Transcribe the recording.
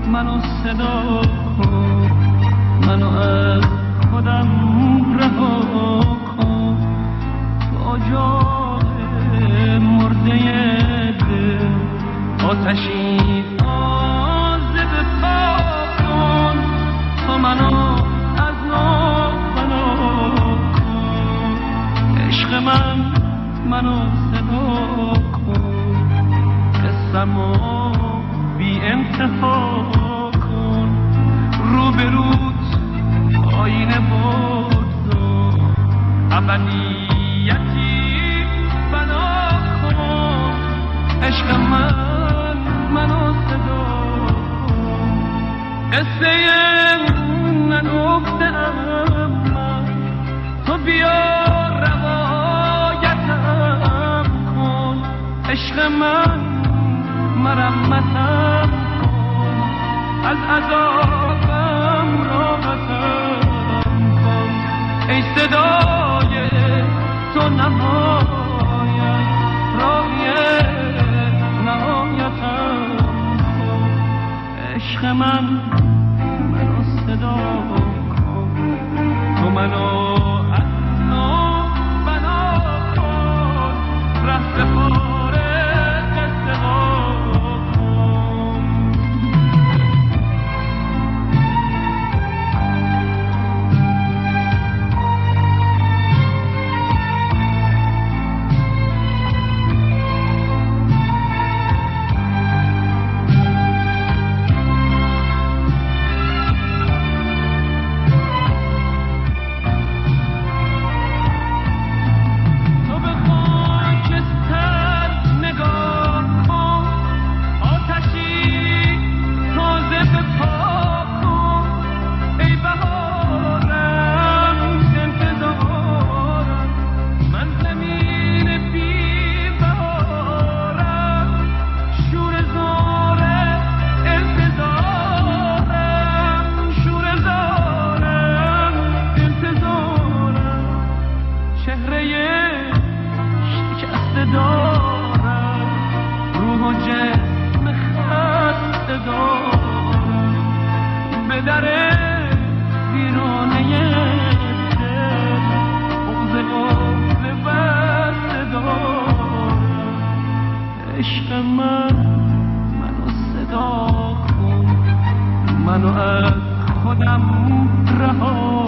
منو صدا کن، منو از خودم رها کن. تو اجاق مرده دل آتشی تازه بپا کن. تو منو از نو بنا کن. عشق منو صدا کن. قصه‌مو بی انتها کن. روبروت آینه بگذار، ابدیتی بنا کن. عشق منو صدا کن. قصه نگفتم من، تو بیا روایتم کن. عشق مرمتم کن، از عذابم راحتم کن. ای صدای تو نهایت، راهی نهایتم کن. عشق منو صدا کن. تو منو از نو بنا کن. رفت منو از خودم رها